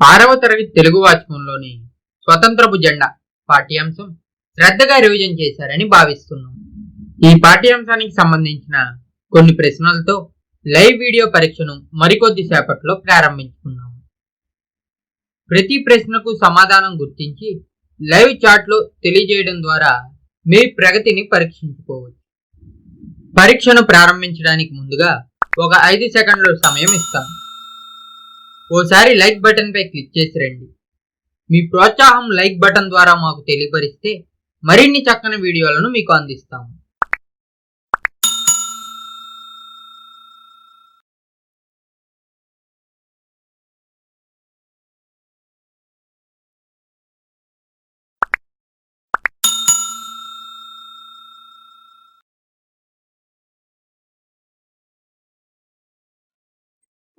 6వ తరగతి తెలుగు వాచకంలోని స్వతంత్రపు జెండా పాఠ్యాంశం శ్రద్ధగా రివిజన్ చేశారని భావిస్తున్నాం. ఈ పాఠ్యాంశానికి సంబంధించిన కొన్ని ప్రశ్నలతో లైవ్ వీడియో పరీక్షను మరికొద్ది సేపట్లో ప్రారంభించుకున్నాము. ప్రతి ప్రశ్నకు సమాధానం గుర్తించి లైవ్ చాట్లో తెలియజేయడం ద్వారా మీ ప్రగతిని పరీక్షించుకోవచ్చు. పరీక్షను ప్రారంభించడానికి ముందుగా ఒక 5 సెకండ్ల సమయం ఇస్తాను. ఓసారి లైక్ బటన్ పై క్లిక్ చేసి రండి. మీ ప్రోత్సాహం లైక్ బటన్ ద్వారా మాకు తెలియపరిస్తే మరిన్ని చక్కని వీడియోలను మీకు అందిస్తాము.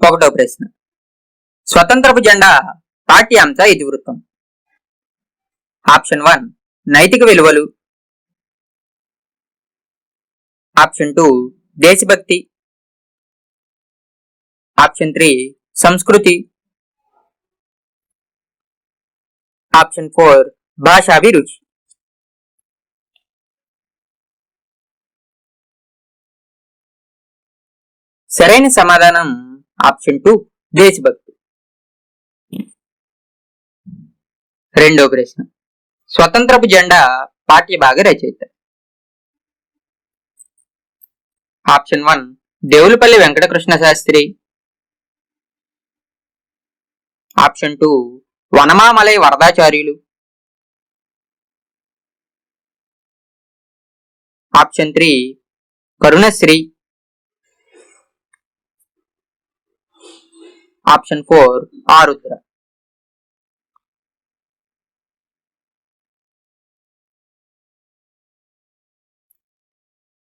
ఒకటో ప్రశ్న, స్వతంత్రపు జెండా పాఠ్యాంశ ఇతివృత్తం. ఆప్షన్ 1 నైతిక విలువలు, ఆప్షన్ 2 దేశభక్తి, ఆప్షన్ 3 సంస్కృతి, ఆప్షన్ 4 భాషాభిరుచి. సరైన సమాధానం ఆప్షన్ 2 దేశభక్తి. రెండో ప్రశ్న, స్వతంత్రపు జెండా పాఠ్యభాగ రచయిత. Option 1 Devulapalli Venkatakrishna Sastri, option 2 Vanamamalai Varadacharyulu, option 3 Karunasri, option 4 Arudra.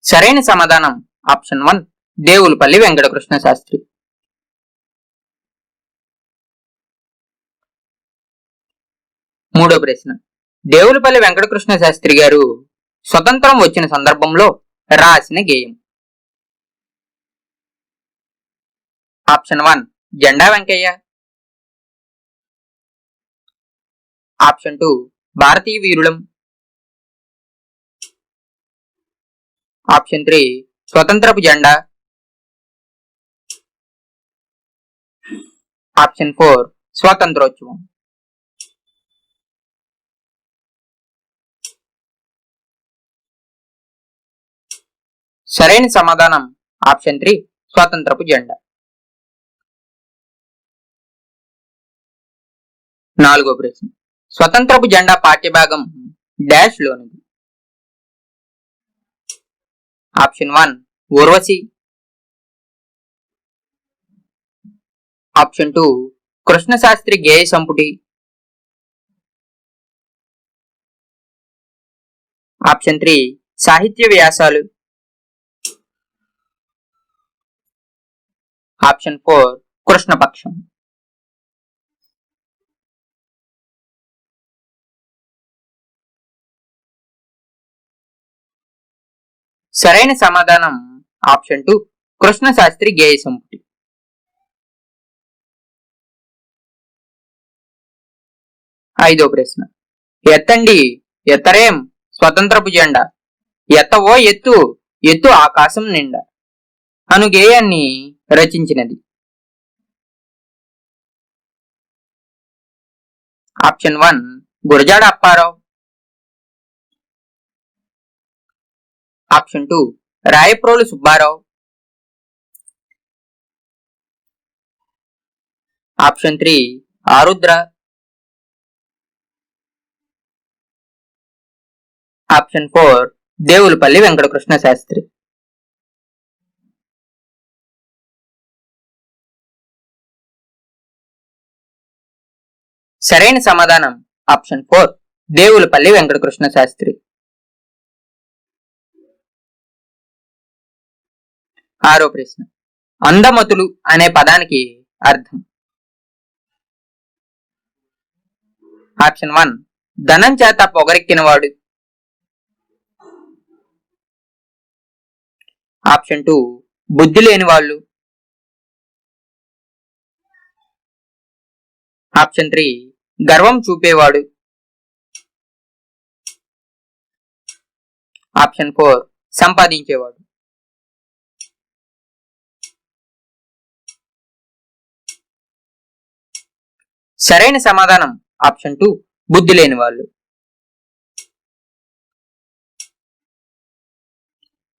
సరైన సమాధానం ఆప్షన్ 1 దేవులపల్లి వెంకటకృష్ణ శాస్త్రి. మూడో ప్రశ్న, దేవులపల్లి వెంకటకృష్ణ శాస్త్రి గారు స్వతంత్రం వచ్చిన సందర్భంలో రాసిన గేయం. ఆప్షన్ 1 జెండా వెంకయ్య, ఆప్షన్ 2 భారతీయ వీరులం, ఆప్షన్ 3 స్వతంత్రపు జెండా, ఆప్షన్ 4 స్వాతంత్రోత్సవం. సరైన సమాధానం ఆప్షన్ 3 స్వాతంత్రపు జెండా. నాలుగో ప్రశ్న, స్వతంత్రపు జెండా పాఠ్యభాగం డాష్ లోనిది. ఆప్షన్ 1 ఊర్వశి, ఆప్షన్ 2 కృష్ణశాస్త్రి గేయ సంపుటి, ఆప్షన్ 3 సాహిత్య వ్యాసాలు, ఆప్షన్ 4 కృష్ణపక్షం. సరైన సమాధానం ఆప్షన్ 2 కృష్ణశాస్త్రి గేయ సంపుటి. ఐదో ప్రశ్న, ఎత్తండి ఎత్తరేం స్వతంత్రపు జెండా, ఎత్తవో ఎత్తు ఎత్తు ఆకాశం నిండా అను గేయాన్ని రచించినది. Option 1 Gurajada Apparao, option 2 Rayaprolu Subbarao, option 3 Arudra, option 4 Devulapalli Venkatakrishna Sastri. సరైన సమాధానం ఆప్షన్ 4 దేవులపల్లి వెంకటకృష్ణ శాస్త్రి. ఆరో ప్రశ్న, అందమతులు అనే పదానికి అర్థం. ఆప్షన్ 1 ధనం చేత పొగరెక్కినవాడు, ఆప్షన్ 2 బుద్ధి లేని వాళ్ళు, ఆప్షన్ 3 గర్వం చూపేవాడు. ఆప్షన్ 4 సంపాదించేవాడు. సరైన సమాధానం ఆప్షన్ 2 బుద్ధి లేని వాళ్ళు.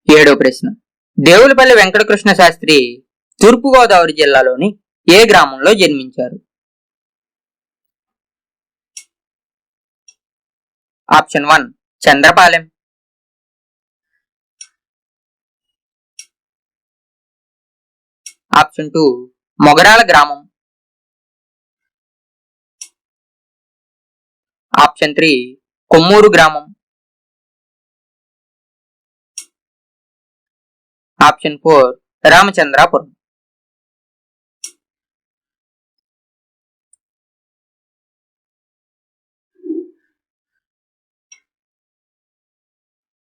7వ ప్రశ్న దేవులపల్లి వెంకటకృష్ణ శాస్త్రి తూర్పుగోదావరి జిల్లాలోని ఏ గ్రామంలో జన్మించారు? ఆప్షన్ 1 చంద్రపాలెం. ఆప్షన్ 2 మొగరాల గ్రామం. ఆప్షన్ 3 కొమ్మూరు గ్రామం. ఆప్షన్ 4 రామచంద్రాపురం.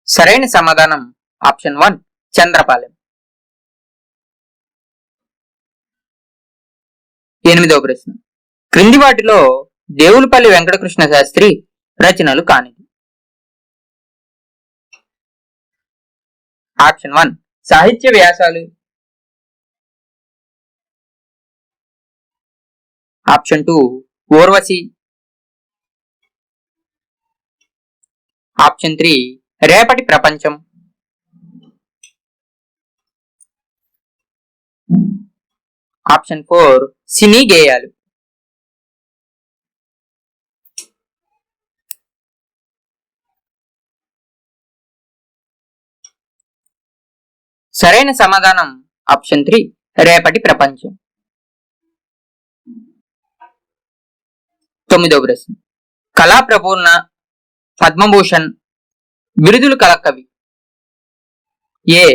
సరైన సమాధానం ఆప్షన్ 1 చంద్రపాలెం. 8వ ప్రశ్న క్రింది వాటిలో దేవులపల్లి వెంకటకృష్ణ శాస్త్రి రచనలు కానిది? ఆప్షన్ 1 సాహిత్య వ్యాసాలు. ఆప్షన్ 2 ఊర్వశి. ఆప్షన్ 3 రేపటి ప్రపంచం. ఆప్షన్ 4 సినీ గేయాలు. సరైన సమాధానం ఆప్షన్ 3 రేపటి ప్రపంచం. 9వ ప్రశ్న కళాప్రపూర్ణ, పద్మభూషణ్ బిరుదులు కల కవి? A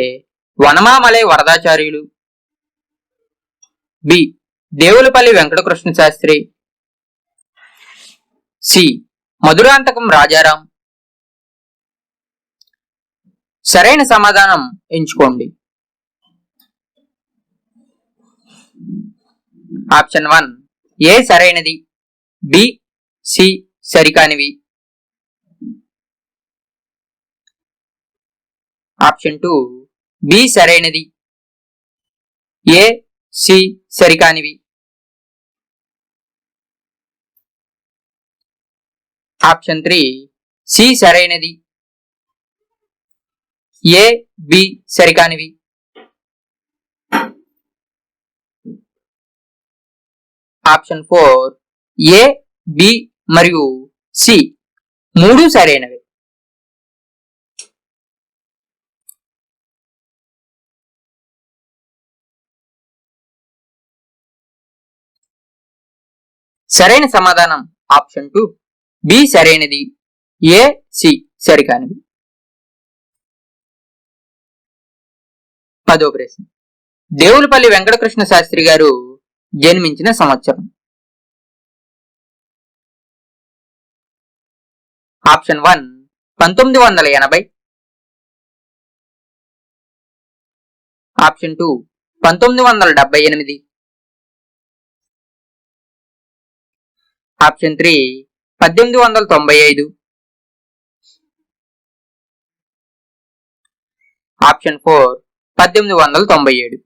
Vanamamalai Varadacharyulu. B Devulapalli Venkatakrishna Sastri. C Madhurantakam Rajaram. సరైన సమాధానం ఎంచుకోండి. ఆప్షన్ 1 ఏ సరైనది, బి సి సరికానివి. ఆప్షన్ 2 బి సరైనది, ఏ సి సరికానివి. ఆప్షన్ 3 సి సరైనది, ఏ బి సరికానివి. ఆప్షన్ 4 ఏ బి మరియు సి మూడు సరైనవి. సరైన సమాధానం ఆప్షన్ 2 బి సరైనది, ఏ సి సరికానివి. 10వ ప్రశ్న దేవులపల్లి వెంకటకృష్ణ శాస్త్రి గారు జన్మించిన సంవత్సరం? ఆప్షన్ 1 1980. ఆప్షన్ 2 1978. ఆప్షన్ 3 1895. ఆప్షన్ 4 1897.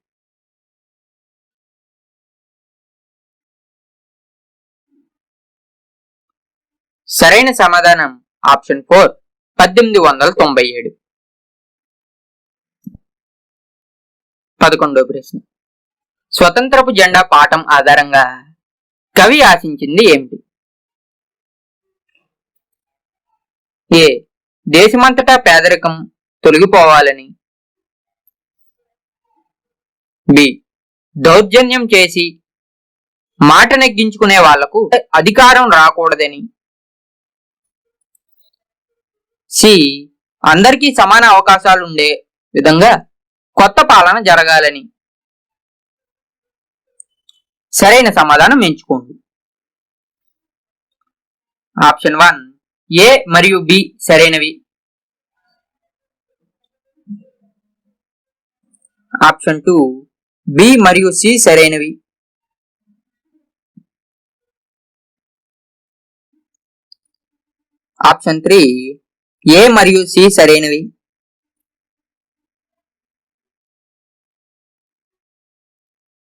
సరైన సమాధానం ఆప్షన్ 4 1897. 11వ ప్రశ్న స్వతంత్రపు జెండా పాఠం ఆధారంగా కవి ఆశించింది ఏమిటి? ఏ దేశమంతటా పేదరికం తొలగిపోవాలని. బి దౌర్జన్యం చేసి మాట నెగ్గించుకునే వాళ్లకు అధికారం రాకూడదని. సి అందరికీ సమాన అవకాశాలుండే విధంగా కొత్త పాలన జరగాలని. సరైన సమాధానం ఎంచుకోండి. ఆప్షన్ 1 ఏ మరియు బి సరైనవి. ఆప్షన్ 2 బి మరియు సి సరైనవి. ఆప్షన్ 3 ఏ మరియు సి సరైనవి.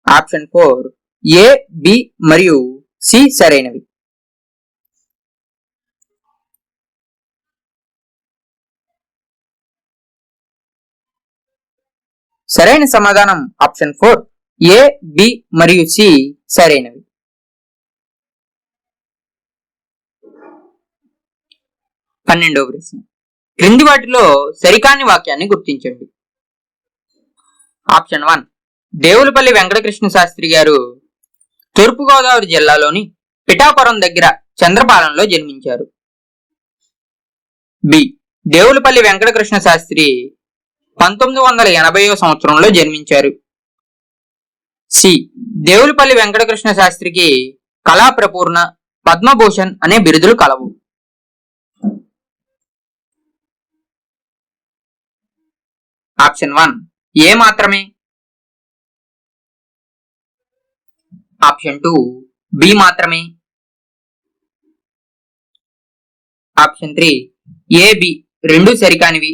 ఆప్షన్ 4 ఏ, బి మరియు సి సరైనవి. సరైన సమాధానం ఆప్షన్ 4 ఏ, బి మరియు సి సరైనవి. 12వ ప్రశ్న. క్రింది వాటిలో సరికాని వాక్యాన్ని గుర్తించండి. ఆప్షన్ 1 దేవులపల్లి వెంకటకృష్ణ శాస్త్రి గారు తూర్పుగోదావరి జిల్లాలోని పిఠాపురం దగ్గర చంద్రపాలెంలో జన్మించారు. బి దేవులపల్లి వెంకటకృష్ణ శాస్త్రి 1980వ సంవత్సరంలో జన్మించారు. సి దేవులపల్లి వెంకటకృష్ణ శాస్త్రికి కళాప్రపూర్ణ, పద్మభూషణ్ అనే బిరుదులు కలవు. ఆప్షన్ 1 ఏ మాత్రమే. ఆప్షన్ 2 బి మాత్రమే. ఆప్షన్ 3 ఏ, బి రెండు సరికానివి.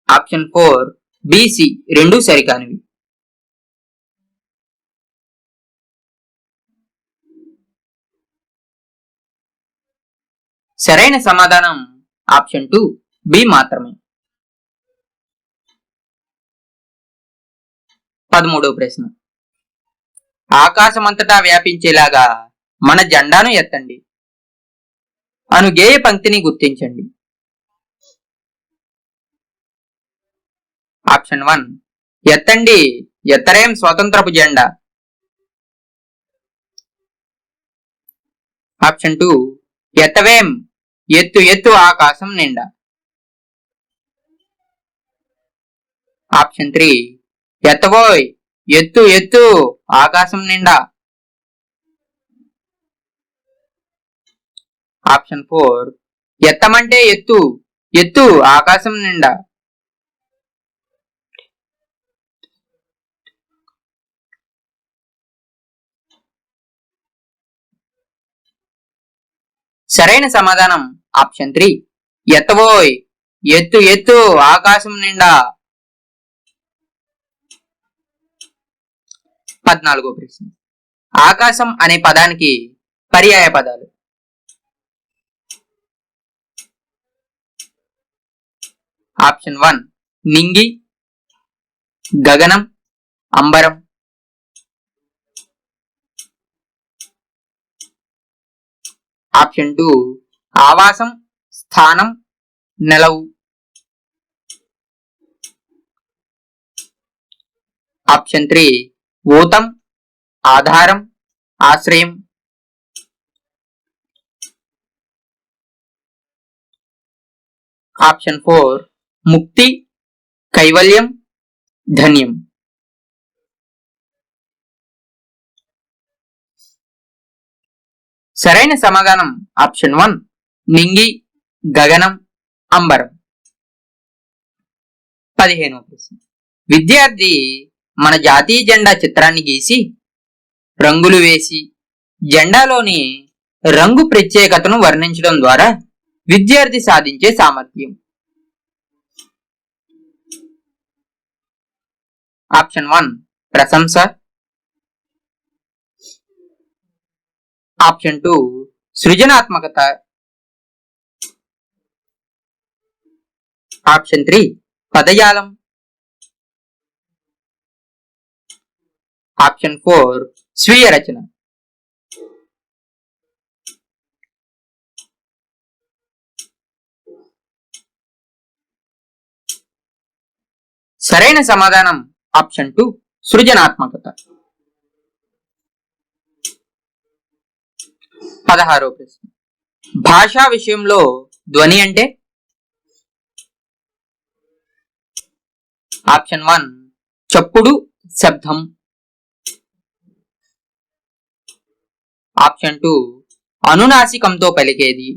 ఆప్షన్ 4 బి, సి రెండు సరికానివి. సరైన సమాధానం ఆప్షన్ 2 బి మాత్రమే. 13వ ప్రశ్న. ఆకాశమంతటా వ్యాపించేలాగా మన జెండాను ఎత్తండి అను గేయ పంక్తిని గుర్తించండి. ఆప్షన్ 1 ఎత్తండి ఎత్తరేం స్వతంత్రపు జెండా. ఆప్షన్ 2 ఎత్తవేం ఎత్తు ఎత్తు ఆకాశం నిండా. ఆప్షన్ 3 ఎత్తబోయ్ ఎత్తు ఎత్తు ఆకాశం నిండా. ఆప్షన్ 4 ఎత్తమంటే ఎత్తు ఎత్తు ఆకాశం నిండా. సరైన సమాధానం ఆప్షన్ 3 ఎత్తబోయ్ ఎత్తు ఎత్తు ఆకాశం నిండా. 14వ ప్రశ్న. ఆకాశం అనే పదానికి పర్యాయ పదాలు. ఆప్షన్ 1 నింగి, గగనం, అంబరం. ఆప్షన్ 2 ఆవాసం, స్థానం, నెలవు. ఆప్షన్ 3 ఊతం, ఆధారం, ఆశ్రయం. ఆప్షన్ 4 ముక్తి, కైవల్యం, ధన్యం. సరైన సమాధానం ఆప్షన్ 1 నింగి, గగనం, అంబరం. 15వ ప్రశ్న. విద్యార్థి మన జాతీయ జెండా చిత్రాన్ని గీసి రంగులు వేసి జెండాలోని రంగు ప్రత్యేకతను వర్ణించడం ద్వారా విద్యార్థి సాధించే సామర్థ్యం. ఆప్షన్ 1 ప్రశంస. ఆప్షన్ 2 సృజనాత్మకత. ఆప్షన్ 3 పదజాలం. ఆప్షన్ 4 స్వీయ రచన. సరైన సమాధానం ఆప్షన్ 2 సృజనాత్మకత. 16వ ప్రశ్న. భాషా విషయంలో ధ్వని అంటే. ఆప్షన్ 1 చప్పుడు, శబ్దం. ఆప్షన్ 2 అనునాసికంతో పలికేది.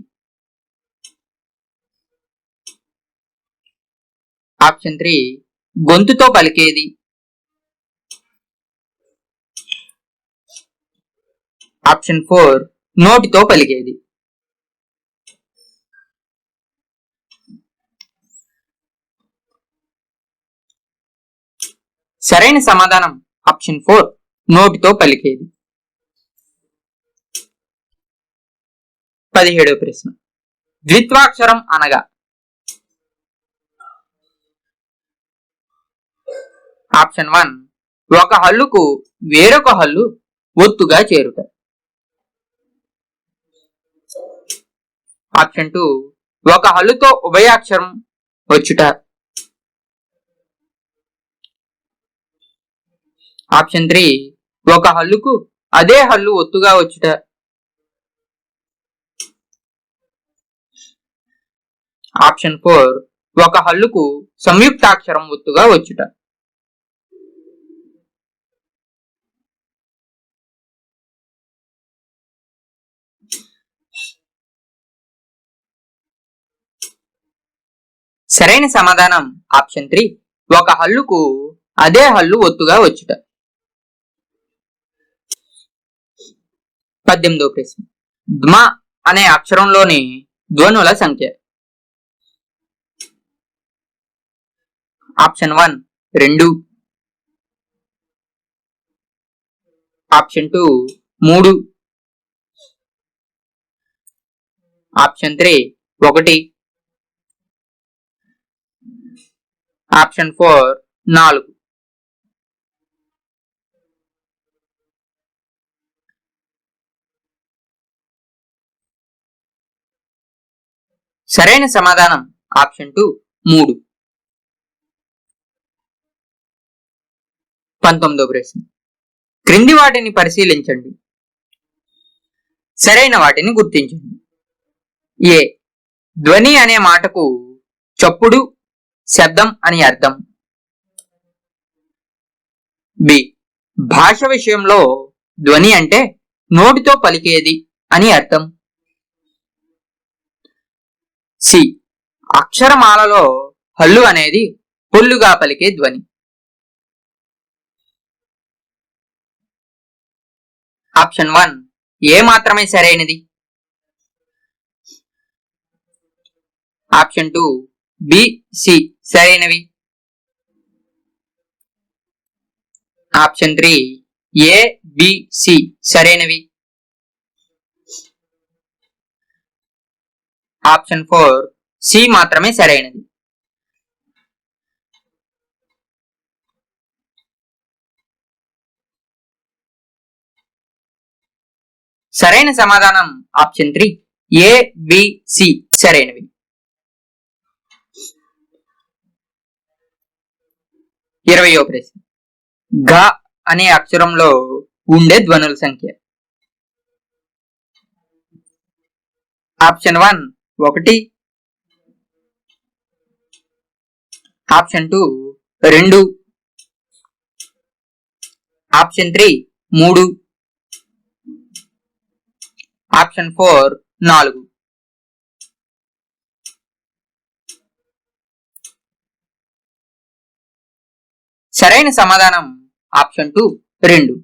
ఆప్షన్ 3 గొంతుతో పలికేది. ఆప్షన్ 4 నోటితో పలికేది. సరైన సమాధానం ఆప్షన్ 4 నోటితో పలికేది. 17వ ప్రశ్న ద్విత్వాక్షరం అనగా? ఆప్షన్ 1 ఒక హల్లుకు వేరొక హల్లు ఒత్తుగా చేరుట. ఆప్షన్ 2 ఒక హల్లుతో ఉభయాక్షరం వచ్చుట. ఆప్షన్ 3 ఒక హల్లుకు అదే హల్లు ఒత్తుగా వచ్చుట. ఆప్షన్ 4 ఒక హల్లుకు సంయుక్తాక్షరం ఒత్తుగా వచ్చుట. సరైన సమాధానం ఆప్షన్ 3 ఒక హల్లుకు అదే హల్లు ఒత్తుగా వచ్చుట. 18వ ప్రశ్న ద్మ అనే అక్షరంలోని ధ్వనుల సంఖ్య. Option 1 2, option 2 3, option 3 1, option 4 4. సరైన సమాధానం ఆప్షన్ 2 3. 19వ ప్రశ్న క్రింది వాటిని పరిశీలించండి, సరైన వాటిని గుర్తించండి. ఏ ధ్వని అనే మాటకు చప్పుడు, శబ్దం అని అర్థం. బి భాష విషయంలో ధ్వని అంటే నోటితో పలికేది అని అర్థం. సి అక్షరమాలలో హల్లు అనేది పొల్లుగా పలికే ధ్వని. ఆప్షన్ 1 ఏ మాత్రమే సరైనది. ఆప్షన్ 2 బి, సి సరైనవి. ఆప్షన్ 3 ఏ, బి, సి సరైనవి. ఆప్షన్ 4 సి మాత్రమే సరైనది. సరైన సమాధానం ఆప్షన్ 3 ఏ, బి, సి సరైనవి. 20వ ప్రశ్న ఘ అనే అక్షరంలో ఉండే ధ్వనుల సంఖ్య. Option 1 1, option 2 2, option 3 3, option 4 4. సరైన సమాధానం ఆప్షన్ 2 2.